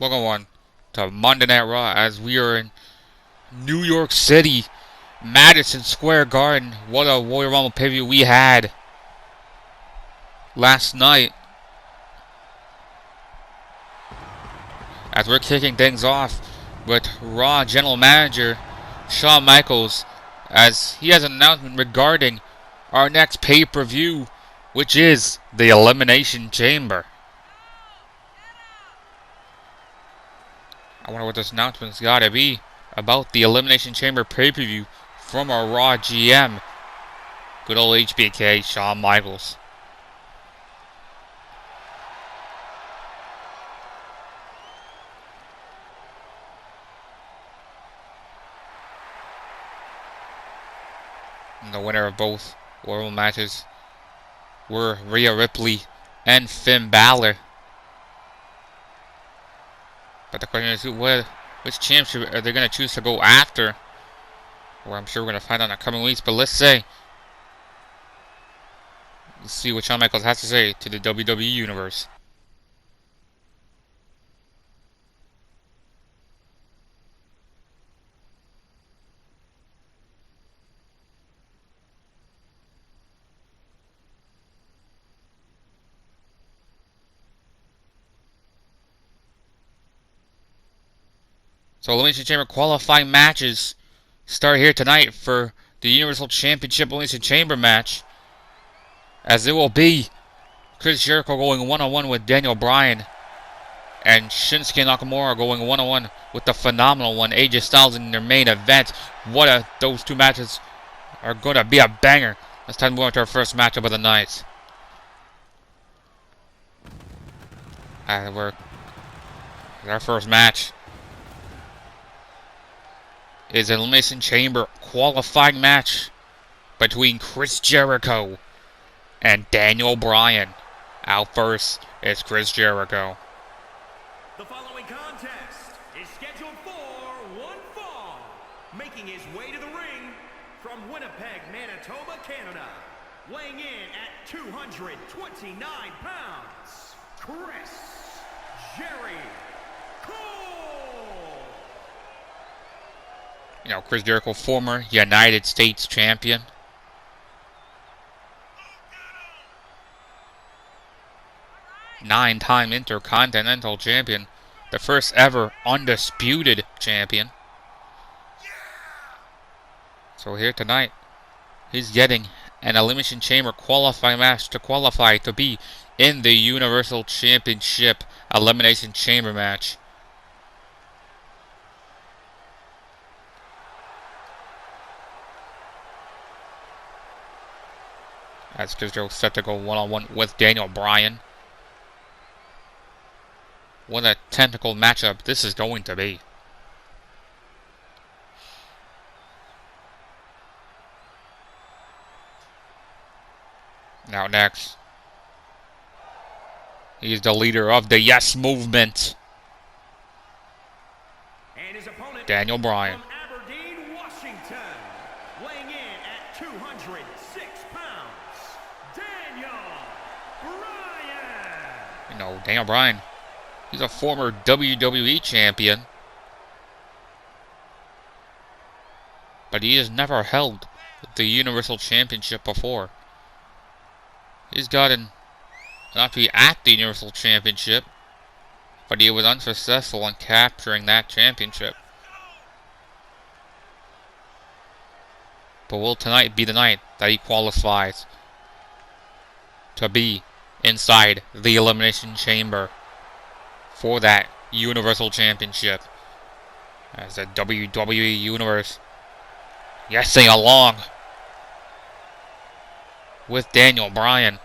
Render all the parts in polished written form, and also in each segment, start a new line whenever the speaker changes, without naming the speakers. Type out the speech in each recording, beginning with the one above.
Welcome on to Monday Night Raw as we are in New York City, Madison Square Garden. What a Royal Rumble pay-per-view we had last night. As we're kicking things off with Raw General Manager Shawn Michaels, as he has an announcement regarding our next pay-per-view, which is the Elimination Chamber. I wonder what this announcement's gotta be about the Elimination Chamber pay-per-view from our Raw GM. Good old HBK, Shawn Michaels. And the winner of both Royal matches were Rhea Ripley and Finn Balor. But the question is, which championship are they going to choose to go after? Well, I'm sure we're going to find out in the coming weeks. But let's see what Shawn Michaels has to say to the WWE Universe. So Elimination Chamber qualifying matches start here tonight for the Universal Championship Elimination Chamber match. As it will be Chris Jericho going one-on-one with Daniel Bryan. And Shinsuke Nakamura going one-on-one with the phenomenal one, AJ Styles, in their main event. Those two matches are going to be a banger. Let's time to move on to our first matchup of the night. Our first match is an Elimination Chamber qualifying match between Chris Jericho and Daniel Bryan. Out first is Chris Jericho.
The following contest is scheduled for one fall. Making his way to the ring from Winnipeg, Manitoba, Canada. Weighing in at 229 pounds, Chris Jericho.
You know, Chris Jericho, former United States champion. Nine-time Intercontinental champion. The first ever undisputed champion. So here tonight, he's getting an Elimination Chamber qualifying match to qualify to be in the Universal Championship Elimination Chamber match. As Chris Jericho set to go one-on-one with Daniel Bryan. What a technical matchup this is going to be. Now next, he's the leader of the Yes Movement,
And his opponent,
Daniel Bryan.
from Aberdeen, Washington, weighing in at 206 pounds, Daniel Bryan.
You know, Daniel Bryan, he's a former WWE champion, but he has never held the Universal Championship before. He's gotten not to be at the Universal Championship, but he was unsuccessful in capturing that championship. But will tonight be the night that he qualifies to be inside the Elimination Chamber for that Universal Championship? As the WWE Universe, yes, sing along with Daniel Bryan.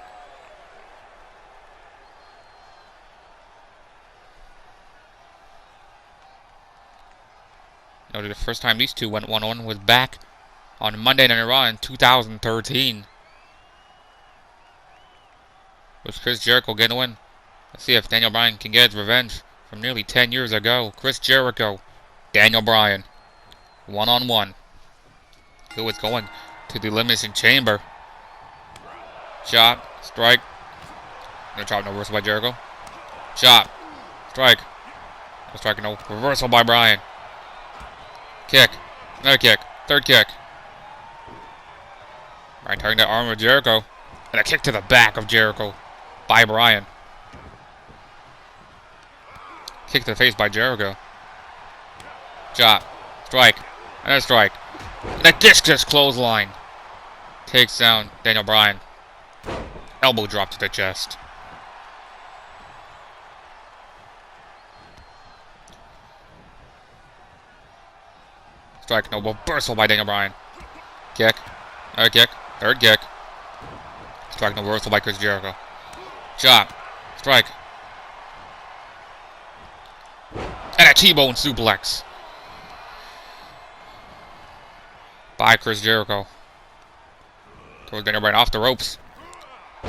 Noted the first time these two went one-on-one was back on Monday Night Raw in 2013. With Chris Jericho getting a win. Let's see if Daniel Bryan can get his revenge from nearly 10 years ago. Chris Jericho, Daniel Bryan, one-on-one. Who is going to the Elimination Chamber? Shot, strike. No chop, no reversal by Jericho. Chop, strike. Striking no reversal by Bryan. Kick. Another kick. Third kick. Bryan targeting that arm of Jericho. And a kick to the back of Jericho by Bryan. Kick to the face by Jericho. Chop. Strike. Another strike. And a discus clothesline. Takes down Daniel Bryan. Elbow drop to the chest. Strike, no reversal by Daniel Bryan. Kick. Another kick. Third kick. Strike, no reversal by Chris Jericho. Chop. Strike. And a T-bone suplex by Chris Jericho. Throws Daniel Bryan off the ropes.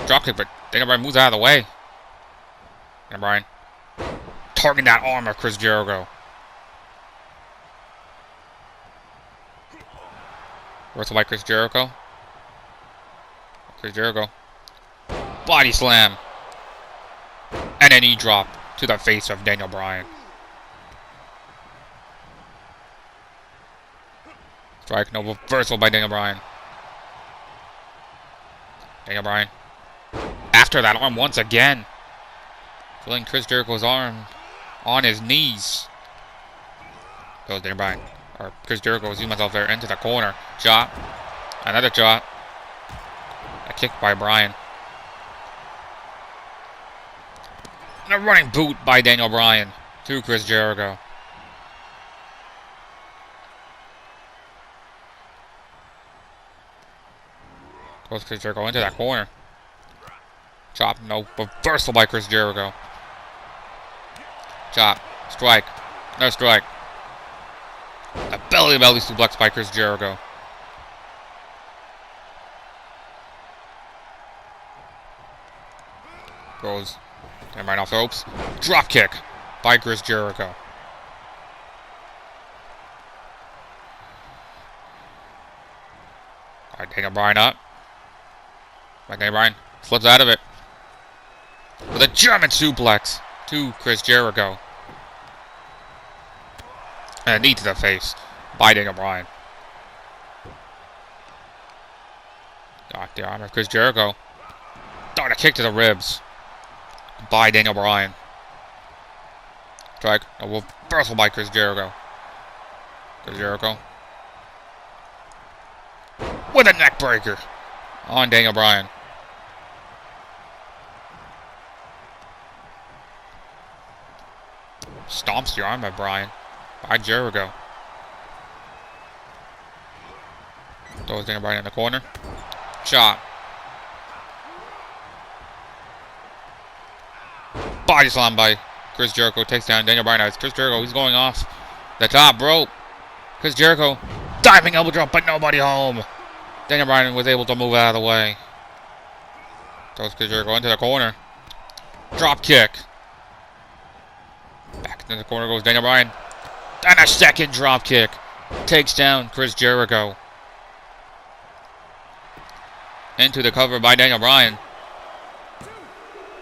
Drop kick, but Daniel Bryan moves out of the way. Daniel Bryan targeting that arm of Chris Jericho. Reversal by Chris Jericho. Chris Jericho. Body slam. And a knee drop to the face of Daniel Bryan. Strike, no reversal by Daniel Bryan. Daniel Bryan. After that arm once again. Feeling Chris Jericho's arm on his knees. Goes Daniel Bryan. Or Chris Jericho using himself there into the corner. Chop. Another chop. A kick by Bryan. And a running boot by Daniel Bryan to Chris Jericho. Goes Chris Jericho into that corner. Chop. No reversal by Chris Jericho. Chop. Strike. No strike. A belly-to-belly suplex by Chris Jericho. Goes Daniel Bryan off the ropes. Drop kick by Chris Jericho. Alright, Daniel Bryan up. Daniel Bryan slips out of it with a German suplex to Chris Jericho. And a knee to the face by Daniel Bryan. Got the arm of Chris Jericho. Got a kick to the ribs by Daniel Bryan. Strike. A reversal by Chris Jericho. Chris Jericho. With a neck breaker on Daniel Bryan. Stomps the arm of Bryan by Jericho. Throws Daniel Bryan in the corner. Chop. Body slam by Chris Jericho. Takes down Daniel Bryan. As Chris Jericho, he's going off the top rope. Chris Jericho, diving elbow drop, but nobody home. Daniel Bryan was able to move out of the way. Throws Chris Jericho into the corner. Drop kick. Back into the corner goes Daniel Bryan. And a second drop kick. Takes down Chris Jericho. Into the cover by Daniel Bryan.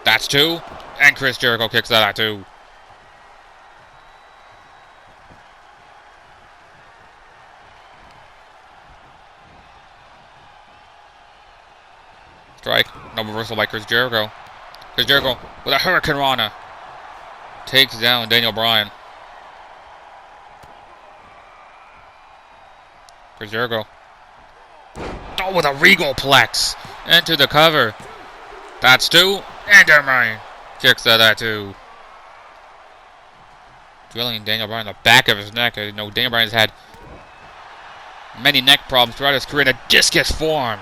That's two. And Chris Jericho kicks that at two. Strike. No reversal by Chris Jericho. Chris Jericho with a Hurricane Rana. Takes down Daniel Bryan. Chris Jericho. Oh, with a Regal Plex. Into the cover. That's two. And Daniel Bryan kicks that at two. Drilling Daniel Bryan in the back of his neck. I know Daniel Bryan's had many neck problems throughout his career in a discus form.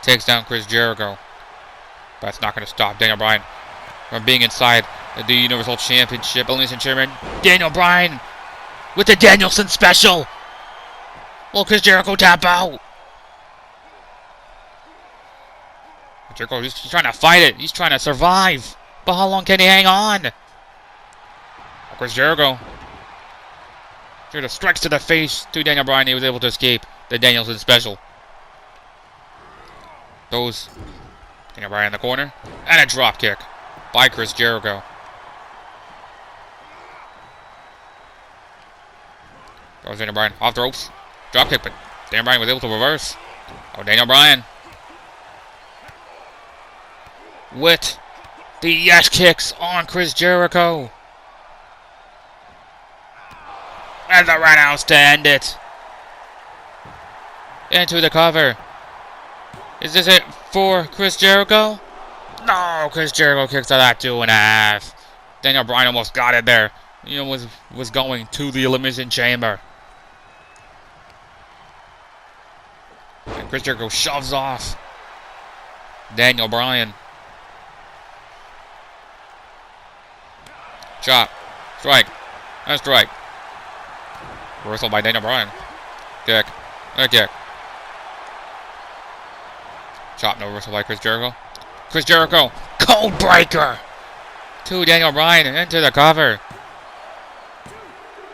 Takes down Chris Jericho. But that's not going to stop Daniel Bryan from being inside the Universal Championship. Elimination Chamber. Daniel Bryan with the Danielson special. Will Chris Jericho tap out? Jericho, he's trying to fight it. He's trying to survive. But how long can he hang on? Chris Jericho. Jericho strikes to the face to Daniel Bryan. He was able to escape the Danielson special. Goes Daniel Bryan in the corner. And a drop kick by Chris Jericho. Goes Daniel Bryan off the ropes. Drop kick, but Daniel Bryan was able to reverse. Oh, Daniel Bryan. With the yes kicks on Chris Jericho. And the roundhouse to end it. Into the cover. Is this it for Chris Jericho? No, Chris Jericho kicks out at 2.5. Daniel Bryan almost got it there. You know, was going to the Elimination Chamber. And Chris Jericho shoves off Daniel Bryan. Chop. Strike. And strike. Reversal by Daniel Bryan. Kick. And a kick. Chop. No reversal by Chris Jericho. Chris Jericho. Code breaker. To Daniel Bryan. Into the cover.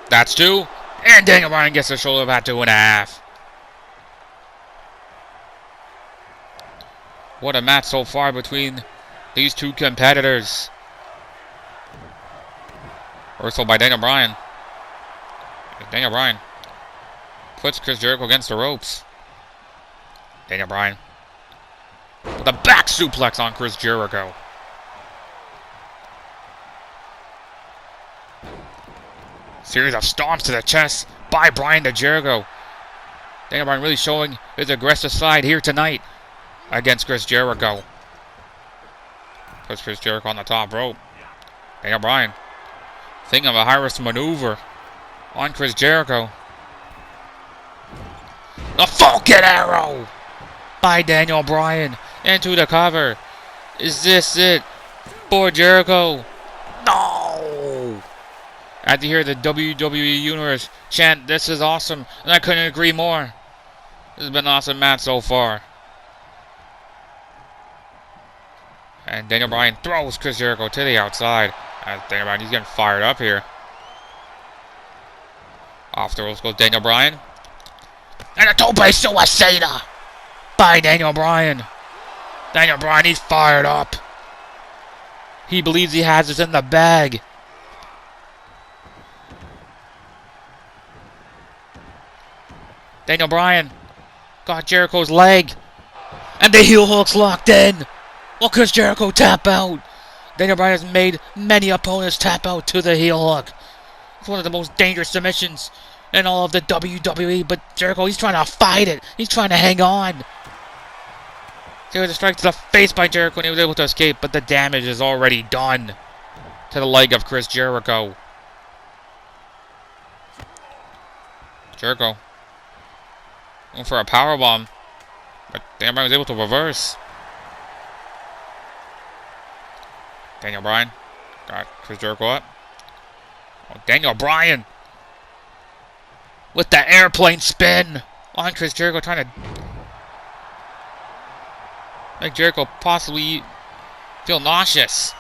That's 2. And Daniel Bryan gets the shoulder pad 2.5. What a match so far between these two competitors. Reversal by Daniel Bryan. Daniel Bryan puts Chris Jericho against the ropes. Daniel Bryan with a back suplex on Chris Jericho. Series of stomps to the chest by Bryan to Jericho. Daniel Bryan really showing his aggressive side here tonight against Chris Jericho. Puts Chris Jericho on the top rope. Daniel Bryan thinking of a high-risk maneuver on Chris Jericho. A Falcon Arrow by Daniel Bryan into the cover. Is this it for Jericho? No! I had to hear the WWE Universe chant, "This is awesome," and I couldn't agree more. This has been an awesome match so far. And Daniel Bryan throws Chris Jericho to the outside. As Daniel Bryan, he's getting fired up here. Off the ropes goes Daniel Bryan. And a tope suicida by Daniel Bryan. Daniel Bryan, he's fired up. He believes he has this in the bag. Daniel Bryan got Jericho's leg. And the heel hook's locked in. Will Chris Jericho tap out? Daniel Bryan has made many opponents tap out to the heel hook. It's one of the most dangerous submissions in all of the WWE, but Jericho, he's trying to fight it. He's trying to hang on. There was a strike to the face by Jericho, and he was able to escape, but the damage is already done to the leg of Chris Jericho. Jericho going for a powerbomb, but Daniel Bryan was able to reverse. Daniel Bryan got Chris Jericho up. Oh, Daniel Bryan with the airplane spin on Chris Jericho, trying to make Jericho possibly feel nauseous.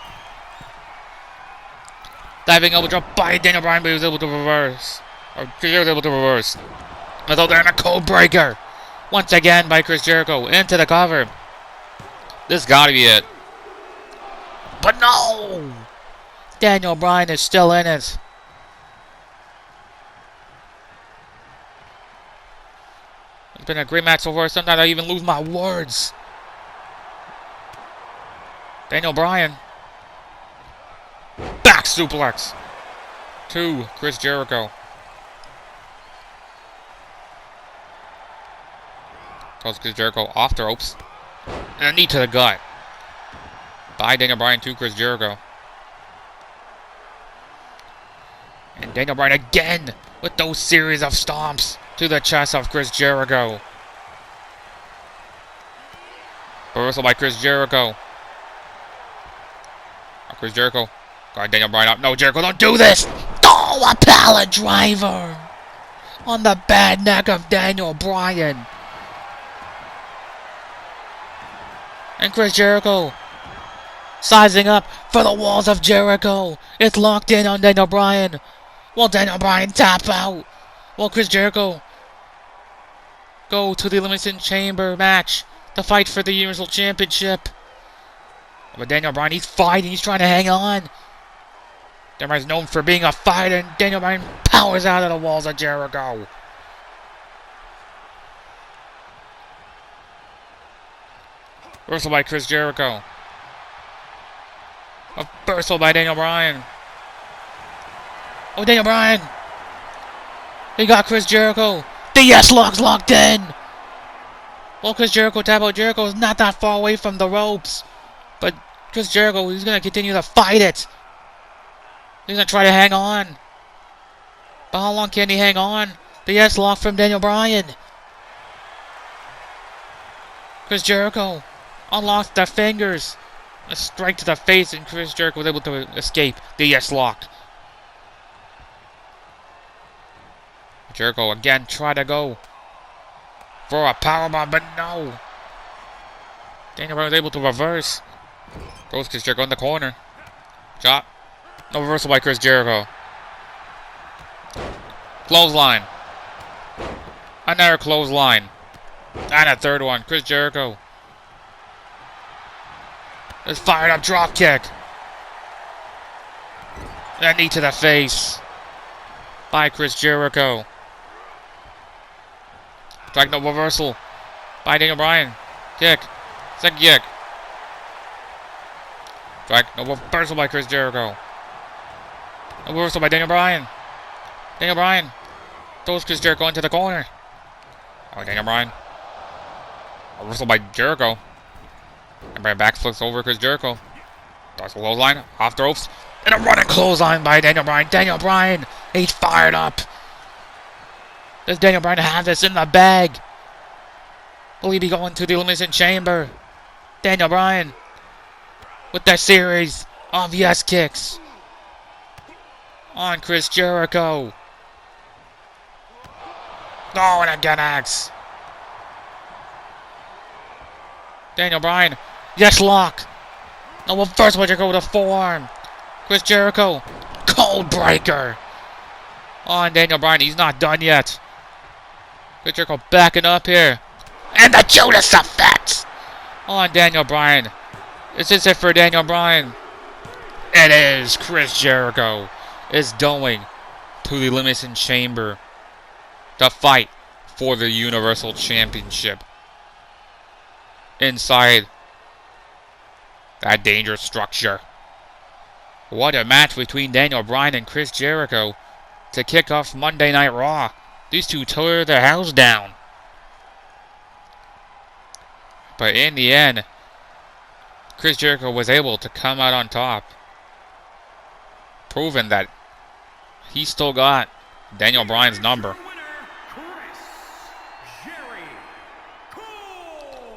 Diving elbow drop by Daniel Bryan, but he was able to reverse. Or Chris Jericho was able to reverse. Without there in a code breaker. Once again by Chris Jericho into the cover. This gotta be it. But no! Daniel Bryan is still in it. It's been a great match so far. Sometimes I even lose my words. Daniel Bryan. Back suplex to Chris Jericho. Goes Chris Jericho off the ropes. And a knee to the gut by Daniel Bryan to Chris Jericho. And Daniel Bryan again with those series of stomps to the chest of Chris Jericho. Reversal by Chris Jericho. Chris Jericho got Daniel Bryan up. No, Jericho, don't do this! Oh, a pallet driver on the bad neck of Daniel Bryan. And Chris Jericho sizing up for the walls of Jericho. It's locked in on Daniel Bryan. Will Daniel Bryan tap out? Will Chris Jericho go to the Elimination Chamber match to fight for the Universal Championship? But Daniel Bryan, he's fighting. He's trying to hang on. Daniel Bryan's known for being a fighter, and Daniel Bryan powers out of the walls of Jericho. Reversal by Chris Jericho. A reversal by Daniel Bryan. Oh, Daniel Bryan. He got Chris Jericho. The yes lock's locked in. Well, Chris Jerico tap out. Jericho is not that far away from the ropes. But Chris Jericho, he's going to continue to fight it. He's going to try to hang on. But how long can he hang on? The yes lock from Daniel Bryan. Chris Jericho unlocks the fingers. A strike to the face, and Chris Jericho was able to escape the yes lock. Jericho again tried to go for a powerbomb, but no. Daniel Bryan was able to reverse. Throws Chris Jericho in the corner. Chop. No reversal by Chris Jericho. Clothesline. Another clothesline. And a third one. Chris Jericho. This fired up drop kick. A knee to the face by Chris Jericho. Drag no reversal by Daniel Bryan. Kick. Second kick. Drag no reversal by Chris Jericho. No reversal by Daniel Bryan. Daniel Bryan throws Chris Jericho into the corner. Oh, Daniel Bryan. A reversal by Jericho. And Bryan backflips over Chris Jericho. Does a low line off the ropes. And a running clothesline by Daniel Bryan. Daniel Bryan, he's fired up. Does Daniel Bryan have this in the bag? Will he be going to the Elimination Chamber? Daniel Bryan with that series of yes kicks on Chris Jericho. Oh, and again axe. Daniel Bryan, yes lock. No reverse by Jericho with a forearm. Chris Jericho, cold breaker on Daniel Bryan. He's not done yet. Chris Jericho backing up here. And the Judas effect on Daniel Bryan. Is this it for Daniel Bryan? It is. Chris Jericho is going to the Elimination Chamber to fight for the Universal Championship inside that dangerous structure. What a match between Daniel Bryan and Chris Jericho to kick off Monday Night Raw. These two tore their house down. But in the end, Chris Jericho was able to come out on top, proving that he still got Daniel Bryan's number.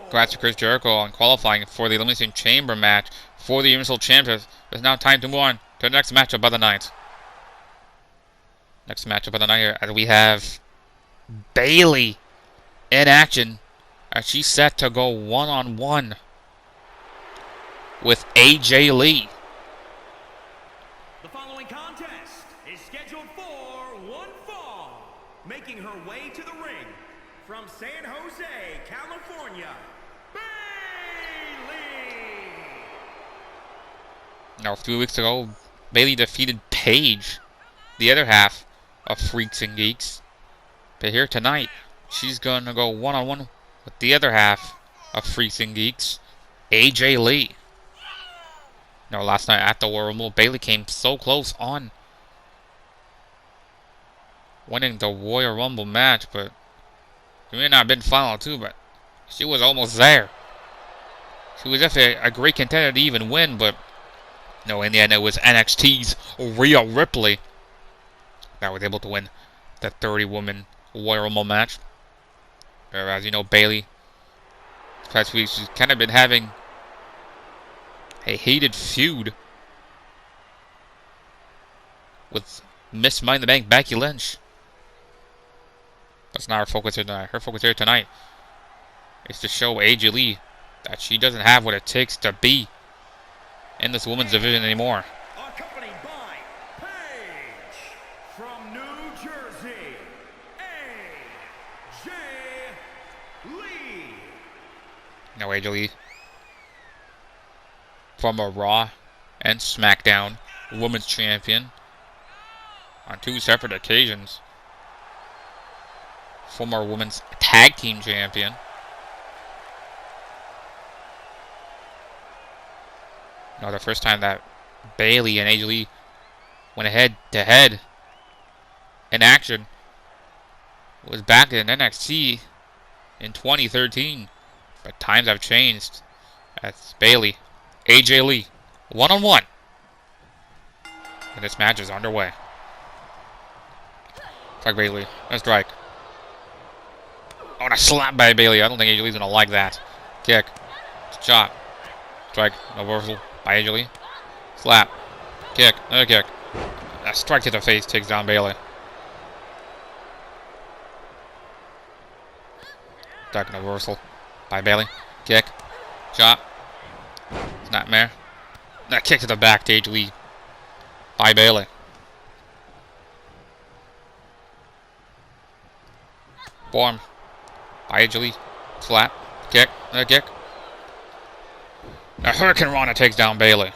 Congrats to Chris Jericho on qualifying for the Elimination Chamber match for the Universal Championship. It's now time to move on to the next matchup of the night. Next matchup of the night here, as we have Bayley in action as she's set to go one-on-one with AJ Lee.
The following contest is scheduled for one fall. Making her way to the ring from San Jose, California, Bayley.
Now, a few weeks ago, Bayley defeated Paige, the other half of Freaks and Geeks. But here tonight, she's going to go one-on-one with the other half of Freaks and Geeks, AJ Lee. Now, last night at the Royal Rumble, Bayley came so close on winning the Royal Rumble match, but it may not have been final too, but she was almost there. She was definitely a great contender to even win, but no, in the end, it was NXT's Rhea Ripley that was able to win the 30-woman Royal Rumble match. As you know, Bayley, this past week, she's kind of been having a hated feud with Miss Money in the Bank Becky Lynch. That's not her focus here tonight. Her focus here tonight is to show AJ Lee that she doesn't have what it takes to be in this women's division anymore.
Accompanied by Paige from New Jersey, AJ Lee.
Now AJ Lee from a Raw and SmackDown Women's Champion on 2 separate occasions. Former Women's Tag Team Champion. No, the first time that Bayley and AJ Lee went head-to-head in action was back in NXT in 2013. But times have changed. That's Bayley, AJ Lee, one-on-one. And this match is underway. Strike Bayley. No strike. Oh, and a slap by Bayley. I don't think AJ Lee's going to like that. Kick. Chop. Strike. No reversal by AJ Lee. Slap. Kick. Another kick. A strike to the face takes down Bayley. Strike. No reversal by Bayley. Kick. Chop. Snapmare. That kick to the back to AJ Lee by Bayley. Form by AJ Lee. Slap. Kick. Another kick. Now Hurricane Rana takes down Bayley.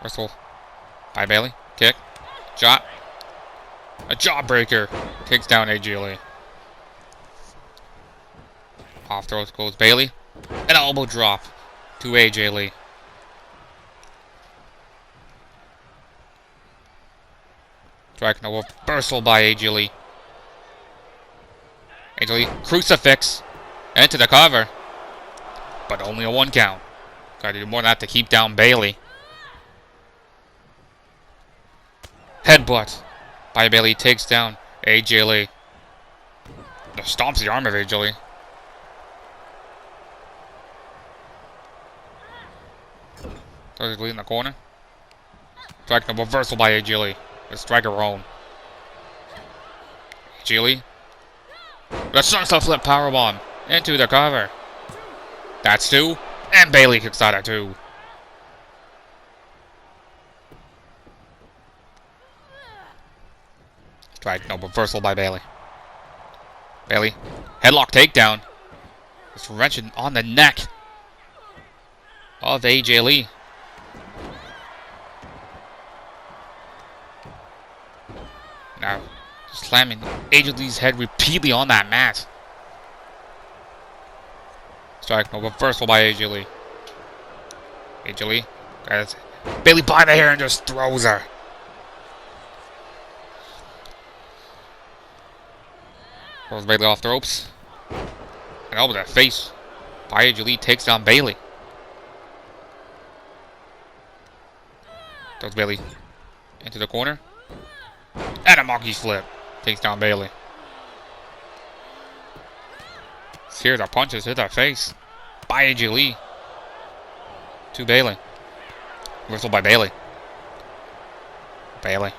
Wrestle by Bayley. Kick. Chop. A jawbreaker takes down AJ Lee. Off throws goes Bayley. An elbow drop to AJ Lee. Strike no reversal by AJ Lee. AJ Lee crucifix into the cover, but only a 1 count. Gotta do more than that to keep down Bayley. Headbutt by Bayley takes down AJ Lee. Stomps the arm of AJ Lee. Throws Lee in the corner. Strike no reversal by AJ Lee. The striker own. AJ Lee. The sunset flip powerbomb into the cover. That's 2. And Bayley kicks out at 2. Strike no reversal by Bayley. Bayley. Headlock takedown. It's wrenching on the neck of AJ Lee. Now, slamming AJ Lee's head repeatedly on that mat. Strike no reversal by AJ Lee. AJ Lee has Bayley by the hair and just throws her. Throws Bayley off the ropes. An elbow to the face by AJ Lee takes down Bayley. Throws Bayley into the corner. And a monkey flip takes down Bayley. Here's our punches hit the face by AJ Lee to Bayley. Reversal by Bayley. Bayley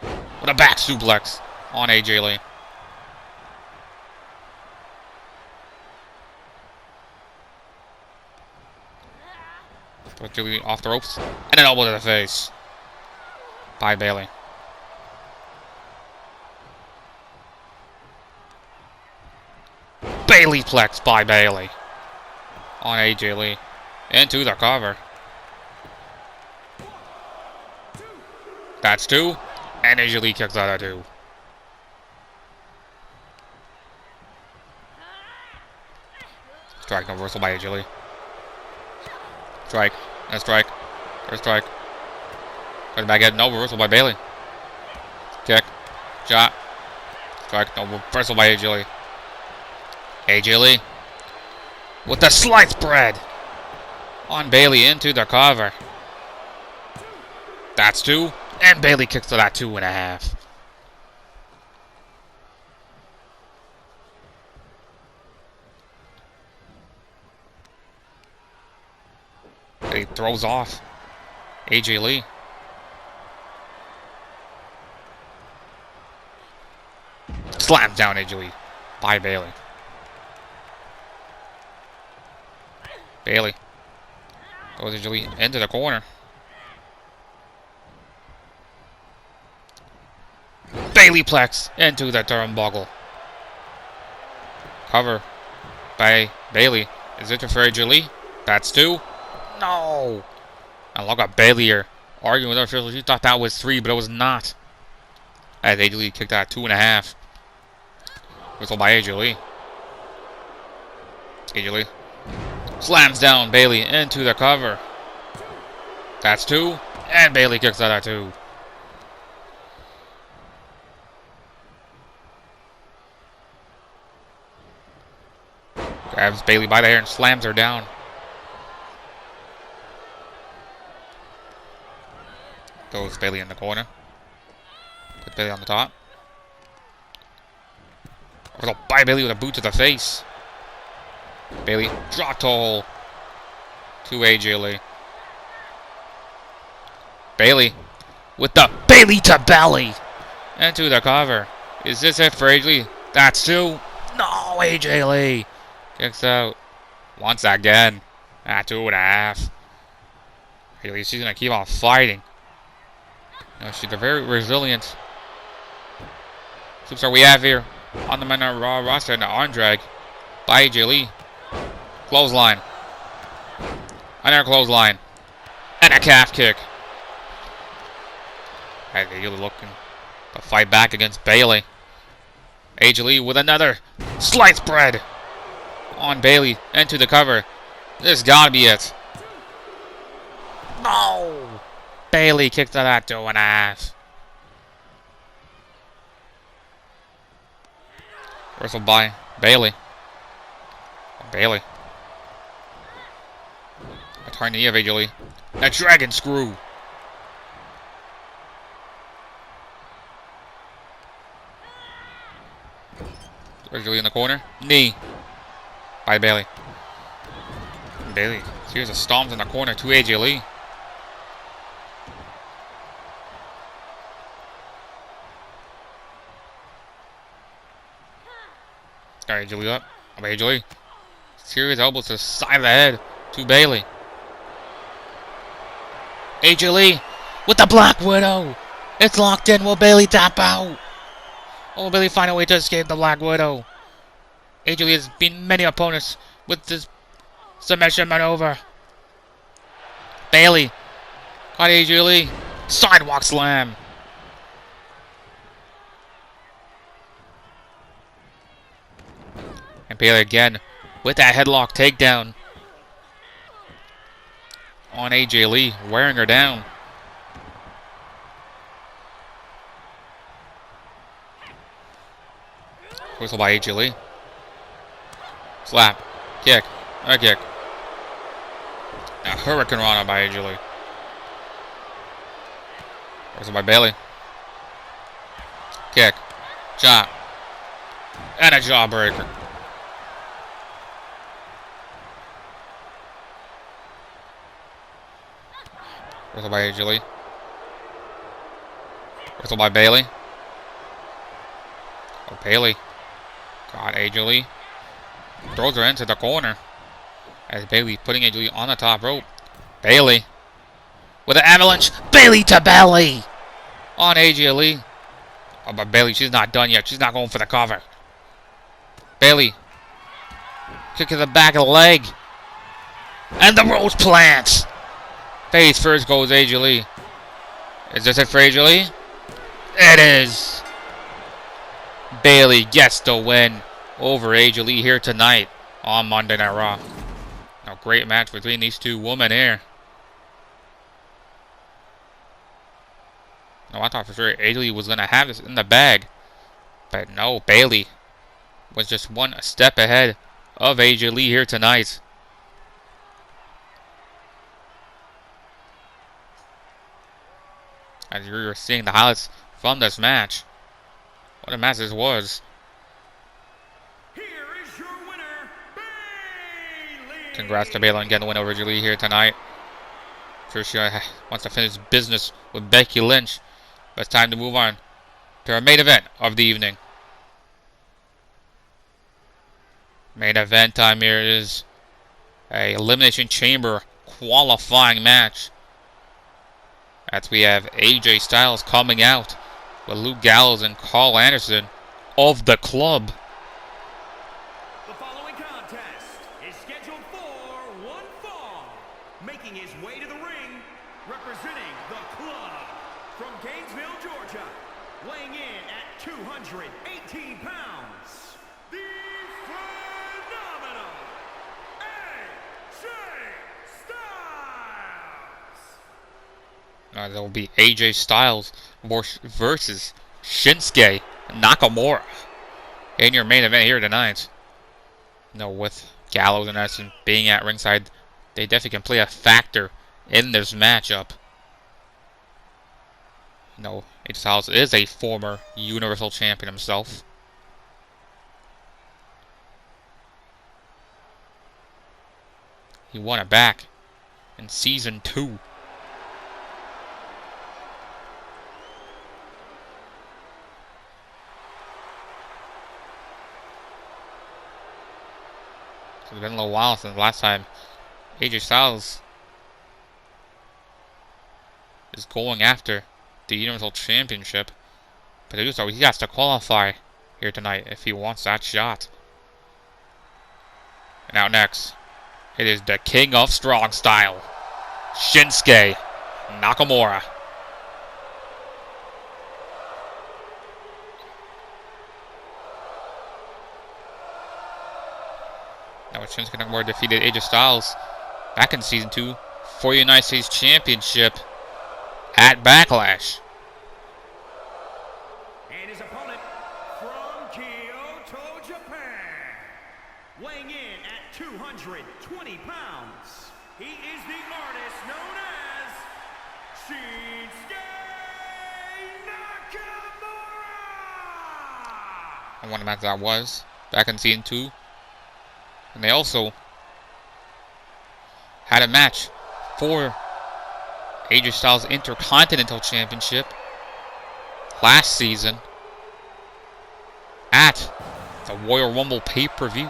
with a back suplex on AJ Lee. AJ Lee off the ropes and an elbow to the face by Bayley. Bayley plex by Bayley on AJ Lee into the cover. That's 2, and AJ Lee kicks out at 2. Strike no reversal by AJ Lee. Strike, no strike, first strike. Goes back head, no reversal by Bayley. Kick, shot, strike, no reversal by AJ Lee. AJ Lee with the sliced bread on Bayley into the cover. That's 2, and Bayley kicks to that 2.5. He throws off AJ Lee. Slams down AJ Lee by Bayley. Bayley goes AJ Lee into the corner. Bayley plex into the turnbuckle. Cover by Bayley Is it for AJ Lee? That's 2. No. And look at Bayley here arguing with our officials. She thought that was 3, but it was not. As AJ Lee kicked out 2.5. Whistle by AJ Lee. AJ Lee slams down Bayley into the cover. That's 2. And Bayley kicks out at 2. Grabs Bayley by the hair and slams her down. Goes Bayley in the corner. Put Bayley on the top. By Bayley with a boot to the face. Bayley drop toe to AJ Lee. Bayley with the Bayley to belly into the cover. Is this it for AJ Lee? That's 2. No, AJ Lee kicks out once again at 2.5. AJ Lee, she's gonna keep on fighting. You know, she's a very resilient superstar we have here on the Men on Raw roster. And an arm drag by AJ Lee. Clothesline. Another clothesline. And a calf kick. AJ Lee looking to fight back against Bayley. AJ Lee with another sliced bread on Bayley into the cover. This gotta be it. No! Bayley kicked out at 2.5. Reversal by Bayley. Bayley. A turn knee of AJ Lee. A dragon screw. AJ Lee in the corner. Knee by Bayley. Bayley. Here's a stomps in the corner to AJ Lee. Got AJ Lee up. AJ Lee. Serious elbows to the side of the head to Bayley. AJ Lee with the Black Widow. It's locked in. Will Bayley tap out? Will Bayley find a way to escape the Black Widow? AJ Lee has beaten many opponents with this submission maneuver. Bayley caught AJ Lee. Sidewalk slam. And Bayley again with that headlock takedown on AJ Lee, wearing her down. Whistle by AJ Lee. Slap. Kick. A kick. A Hurricane Rana by AJ Lee. Whistle by Bayley. Kick. Chop. And a jawbreaker. Whistle by AJ Lee. Whistle by Bayley. Oh, Bayley got AJ Lee. Throws her into the corner. As Bayley putting AJ Lee on the top rope. Bayley with an avalanche. Bayley to belly on AJ Lee. Oh, but Bayley, she's not done yet. She's not going for the cover. Bayley. Kick to the back of the leg. And the Rose plants. Face first goes AJ Lee. Is this it for AJ Lee? It is. Bayley gets the win over AJ Lee here tonight on Monday Night Raw. A great match between these two women here. No, I thought for sure AJ Lee was going to have this in the bag. But no, Bayley was just one step ahead of AJ Lee here tonight. As you're seeing the highlights from this match. What a match this was.
Here is your winner, Bayley.
Congrats to Bayley on getting the win over AJ Lee here tonight. Sure, she wants to finish business with Becky Lynch. But it's time to move on to our main event of the evening. Main event time here is a Elimination Chamber qualifying match. As we have AJ Styles coming out with Luke Gallows and Carl Anderson of the Club.
The following contest is scheduled way to the ring, representing the club from Gainesville, Georgia, weighing in at 218 pounds, the phenomenal AJ Styles.
That will be AJ Styles versus Shinsuke Nakamura in your main event here tonight. With Gallows and Edson being at ringside, they definitely can play a factor in this matchup. AJ Styles is a former Universal Champion himself. He won it back in Season 2. So it's been a little while since the last time AJ Styles is going after the Universal Championship. But to do so, he has to qualify here tonight if he wants that shot. And out next, it is the King of Strong Style, Shinsuke Nakamura. Shinsuke Nakamura defeated AJ Styles back in Season 2 for the United States Championship at Backlash.
And his opponent from Kyoto, Japan, weighing in at 220 pounds, he is the artist known as Shinsuke Nakamura.
I wonder what that was back in Season 2. And they also had a match for AJ Styles Intercontinental Championship last season at the Royal Rumble pay-per-view.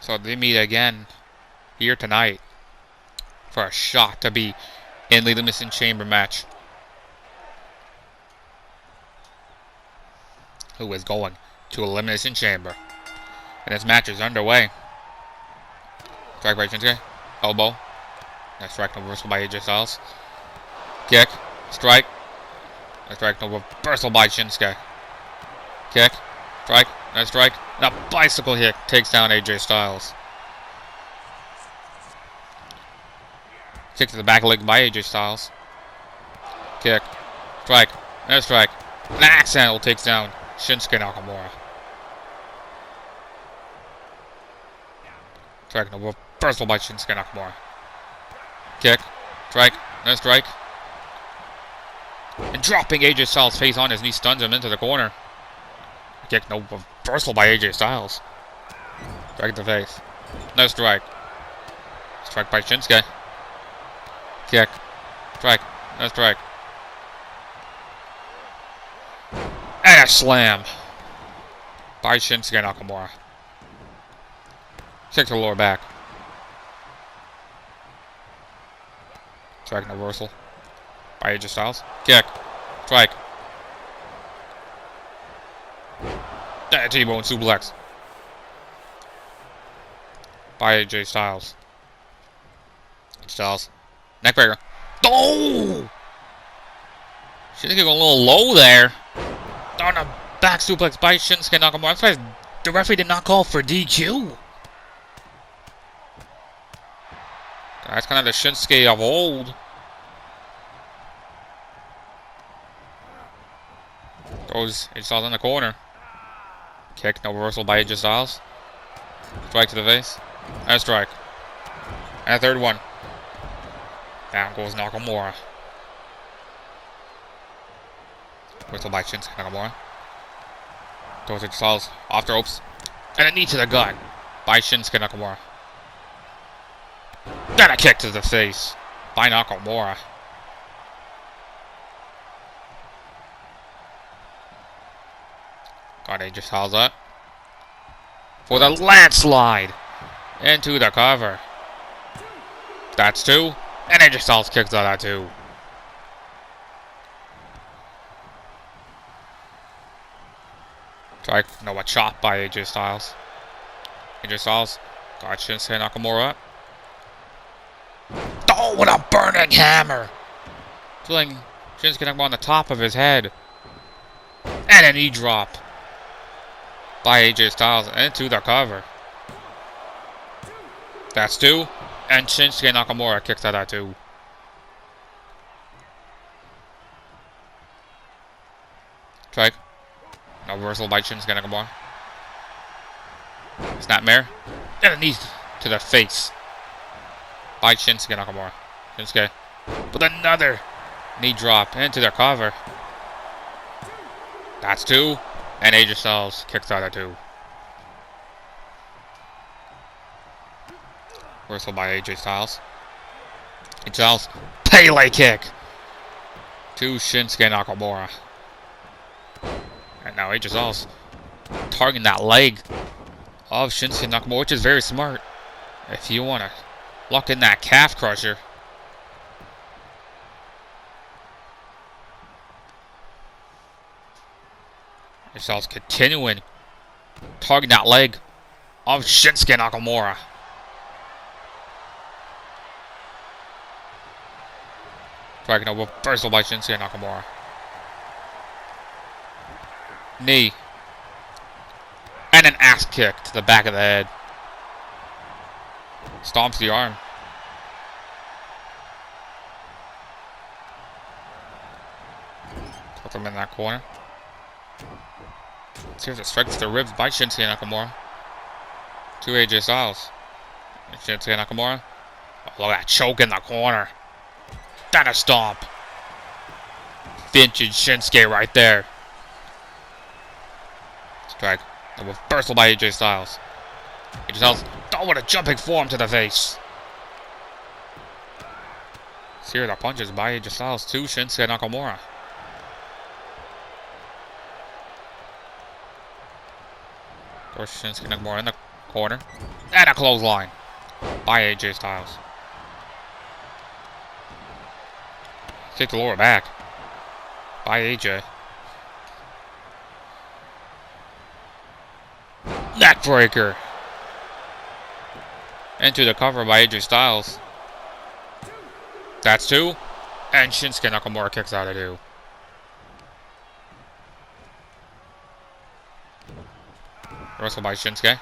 So they meet again here tonight for a shot to be in the Elimination Chamber match. Who is going to Elimination Chamber? And this match is underway. Strike by Shinsuke. Elbow. Nice strike, no reversal by AJ Styles. Kick. Strike. Nice strike, no reversal by Shinsuke. Kick. Strike. Nice strike. And a bicycle hit takes down AJ Styles. Kick to the back leg by AJ Styles. Kick. Strike. Nice strike. An axe handle takes down Shinsuke Nakamura. Strike. No reversal by Shinsuke Nakamura. Kick. Strike. Nice strike. And dropping AJ Styles face on his knee stuns him into the corner. Kick, no reversal by AJ Styles. Strike to the face. No strike. Strike by Shinsuke. Kick. Strike. No strike. And a slam by Shinsuke Nakamura. Kick to the lower back. Strike, no reversal by AJ Styles. Kick. Strike. T-bone suplex by AJ Styles. Styles. Neckbreaker. Oh! Shinsuke going a little low there. On a back suplex by Shinsuke Nakamura. I'm surprised the referee did not call for DQ. That's kind of the Shinsuke of old. Throws AJ Styles in the corner. Kick, no reversal by AJ Styles. Strike to the face. And a strike. And a third one. Down goes Nakamura. Whistle by Shinsuke Nakamura. Throws AJ Styles off the ropes. And a knee to the gut by Shinsuke Nakamura. Then a kick to the face by Nakamura. Got AJ Styles up for the landslide into the cover. That's 2. And AJ Styles kicks out at 2. Try a chop by AJ Styles. AJ Styles got Shinsuke Nakamura up. Oh, what a burning hammer! Feeling Shinsuke Nakamura on the top of his head. And a knee drop by AJ Styles into the cover. That's 2. And Shinsuke Nakamura kicks out at 2. Strike. No reversal by Shinsuke Nakamura. Snapmare. And a knee to the face by Shinsuke Nakamura. Shinsuke with another knee drop into the cover. That's 2. And AJ Styles kicks out at 2. Reversal by AJ Styles. AJ Styles Pele kick to Shinsuke Nakamura. And now AJ Styles targeting that leg of Shinsuke Nakamura, which is very smart. If you want to lock in that calf crusher. AJ Styles continuing targeting that leg of Shinsuke Nakamura. Dragging a reversal by Shinsuke Nakamura. Knee. And an ass kick to the back of the head. Stomps the arm. Put him in that corner. See if it strikes the ribs by Shinsuke Nakamura. To AJ Styles. Shinsuke Nakamura. Oh, look at that choke in the corner. Then a stomp. Vintage Shinsuke right there. Strike. A reversal by AJ Styles. AJ Styles. Oh, what a jumping form to the face. Series of punches by AJ Styles to Shinsuke Nakamura. Of course, Shinsuke Nakamura in the corner. And a clothesline by AJ Styles. Kick the lower back by AJ. Neckbreaker. Into the cover by AJ Styles. That's 2. And Shinsuke Nakamura kicks out at 2. Reversal by Shinsuke.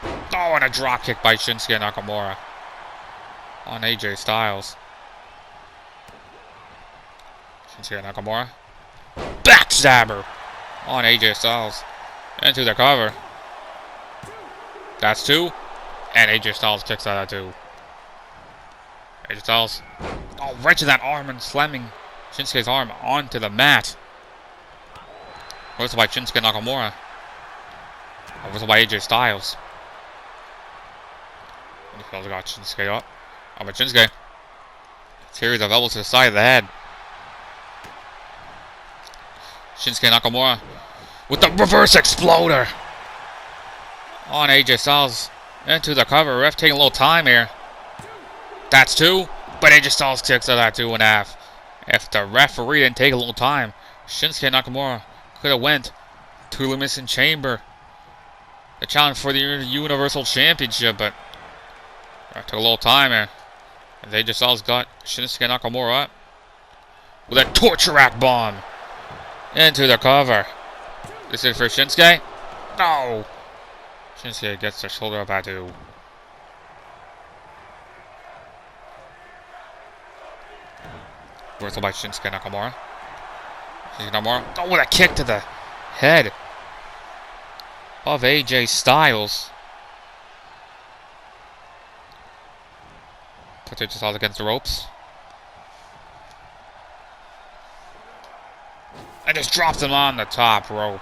Oh, and a drop kick by Shinsuke Nakamura on AJ Styles. Shinsuke Nakamura. Backstabber on AJ Styles. Into the cover. That's 2. And AJ Styles kicks out at 2. AJ Styles. Oh, wrenching that arm and slamming Shinsuke's arm onto the mat. Reversal by Shinsuke Nakamura. Reversal by AJ Styles. AJ Styles got Shinsuke up. Oh, but Shinsuke. Series of elbows to the side of the head. Shinsuke Nakamura with the reverse exploder on AJ Styles into the cover. Ref taking a little time here. That's 2, but AJ Styles kicks out at 2.5. If the referee didn't take a little time, Shinsuke Nakamura could have went to Elimination Chamber, the challenge for the Universal Championship, but ref took a little time here. And AJ Styles got Shinsuke Nakamura up with a torture rack bomb into the cover. This is for Shinsuke. No! Shinsuke gets the shoulder up at 2. Reversal by Shinsuke Nakamura. Shinsuke Nakamura. Oh, with a kick to the head of AJ Styles. Puts AJ Styles against the ropes. And just drops him on the top rope.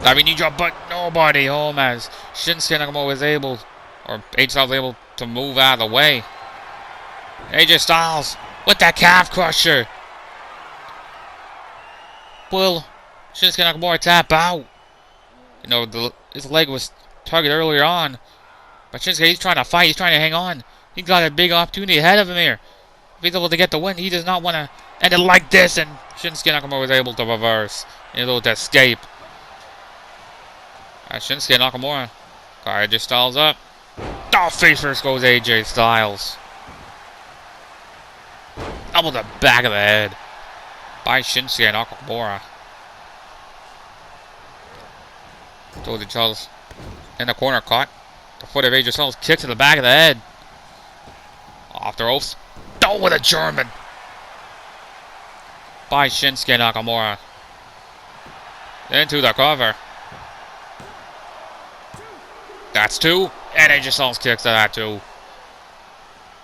I mean, you drop, but nobody home as Shinsuke Nakamura was able, or AJ Styles was able to move out of the way. AJ Styles with that calf crusher. Will Shinsuke Nakamura tap out? You know, his leg was targeted earlier on. But Shinsuke, he's trying to fight. He's trying to hang on. He got a big opportunity ahead of him here. If he's able to get the win, he does not want to end it like this. And Shinsuke Nakamura was able to reverse. Able to escape. Shinsuke Nakamura. AJ Styles up. Oh, face first goes AJ Styles. Elbow to the back of the head by Shinsuke Nakamura. So the Charles in the corner caught. The foot of AJ Styles kick to the back of the head. Off the ropes. Oh, with a German by Shinsuke Nakamura. Into the cover. That's two. And AJ Styles kicks to that too.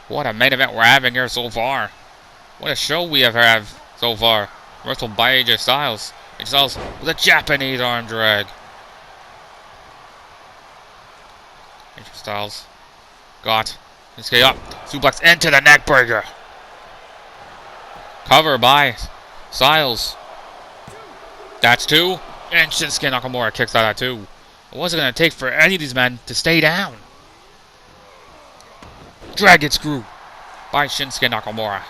What a main event we're having here so far. What a show we have had so far. Wrestled by AJ Styles. AJ Styles with a Japanese arm drag. AJ Styles got Shinsuke up. Suplex into the neck breaker. Cover by Styles. That's two. And Shinsuke Nakamura kicks out at two. It wasn't going to take for any of these men to stay down. Dragon screw by Shinsuke Nakamura.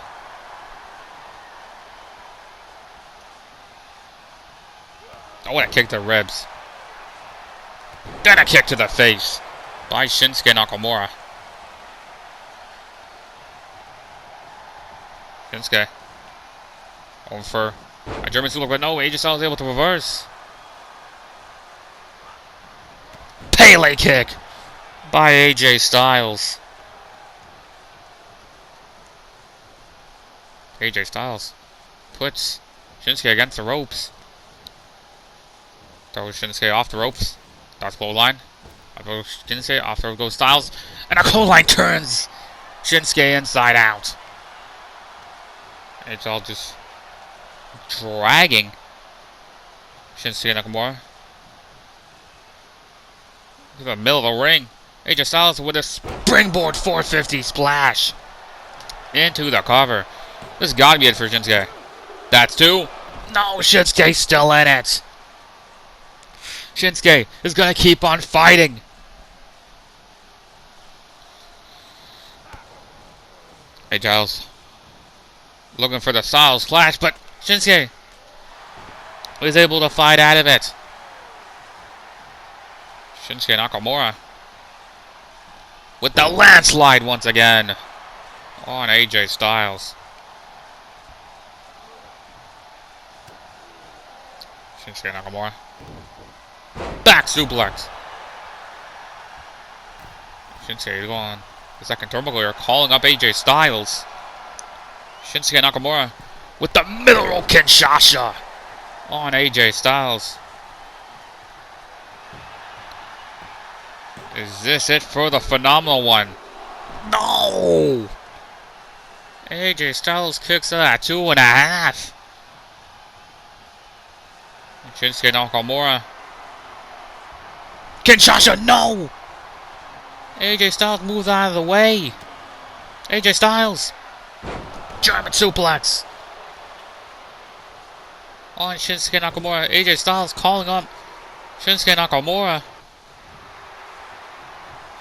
Oh, what a kick to the ribs. Then a kick to the face by Shinsuke Nakamura. Shinsuke over for a German suplex, but no, AJ Styles able to reverse. Pele kick by AJ Styles. AJ Styles puts Shinsuke against the ropes. Throws Shinsuke off the ropes. Darts clothesline. Shinsuke off the rope goes Styles. And a clothesline turns Shinsuke inside out. It's all just dragging Shinsuke Nakamura to the middle of the ring. AJ Styles with a springboard 450 splash into the cover. This has got to be it for Shinsuke. That's two. No, Shinsuke's still in it. Shinsuke is going to keep on fighting. Hey, Giles. Looking for the Styles Clash, but Shinsuke was able to fight out of it. Shinsuke Nakamura with the landslide once again on AJ Styles. Shinsuke Nakamura. Back suplex. Shinsuke going the second turnbuckle here, calling up AJ Styles. Shinsuke Nakamura with the middle rope Kinshasa on AJ Styles. Is this it for the phenomenal one? No! AJ Styles kicks at 2.5. Shinsuke Nakamura. Kinshasa, no! AJ Styles moves out of the way. AJ Styles. German suplex on Shinsuke Nakamura. AJ Styles calling up Shinsuke Nakamura.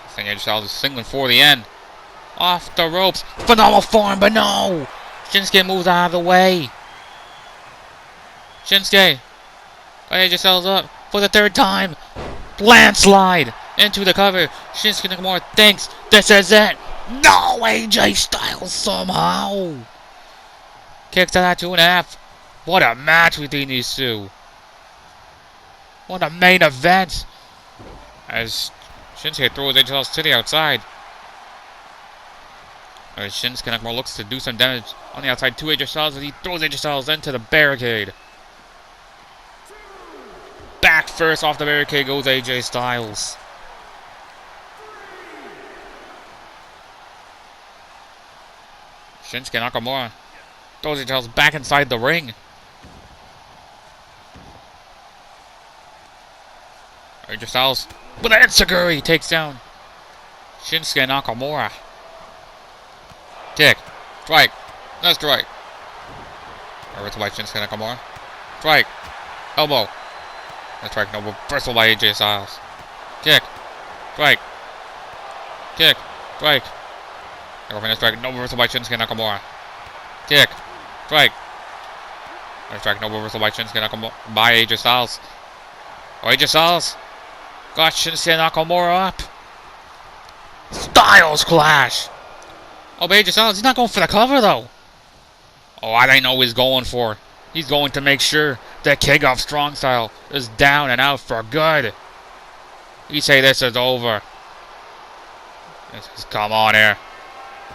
I think AJ Styles is singling for the end. Off the ropes. Phenomenal form, but no! Shinsuke moves out of the way. Shinsuke. AJ Styles up for the third time. Landslide into the cover. Shinsuke Nakamura thinks this is it. No! AJ Styles somehow kicks out at 2.5. What a match between these two. What a main event. As Shinsuke throws AJ Styles to the outside. As Shinsuke Nakamura looks to do some damage on the outside to AJ Styles as he throws AJ Styles into the barricade. Back first off the barricade goes AJ Styles. Shinsuke Nakamura throws AJ Styles back inside the ring. AJ Styles with an enziguri takes down Shinsuke Nakamura. Kick. Strike. No strike. Reversal by Shinsuke Nakamura. Strike. Elbow. No strike. No reversal by AJ Styles. Kick. Strike. Kick. Strike. Strike. No reversal by Shinsuke Nakamura. Kick. Strike. Strike. No reversal by Shinsuke Nakamura. By AJ Styles. Oh, AJ Styles. Got Shinsuke Nakamura up. Styles Clash. Oh, but AJ Styles, he's not going for the cover, though. Oh, I didn't know what he's going for. He's going to make sure that Kickoff Strong Style is down and out for good. You say this is over. Come on here.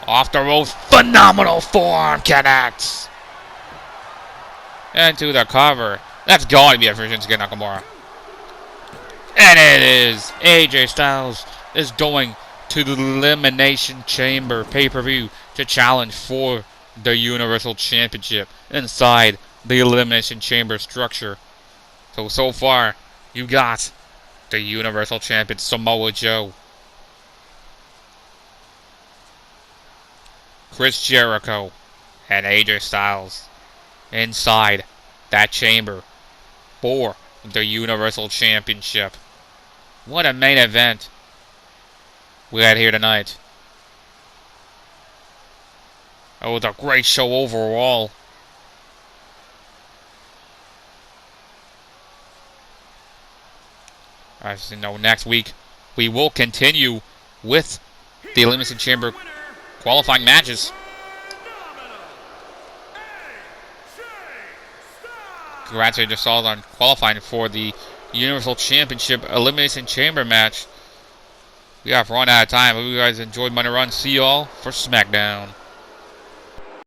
Off the rope. Phenomenal forearm connects. Into the cover. That's got to be a for Shinsuke Nakamura. And it is. AJ Styles is going to the Elimination Chamber pay-per-view to challenge for the Universal Championship inside the Elimination Chamber structure. So far, you got the Universal Champion Samoa Joe, Chris Jericho, and AJ Styles inside that chamber for the Universal Championship. What a main event we had here tonight. It was a great show overall. As you know, next week we will continue with the Elimination Chamber qualifying matches. Congrats to AJ Styles on qualifying for the Universal Championship Elimination Chamber match. We have run out of time. Hope you guys enjoyed Monday Run. See y'all for SmackDown.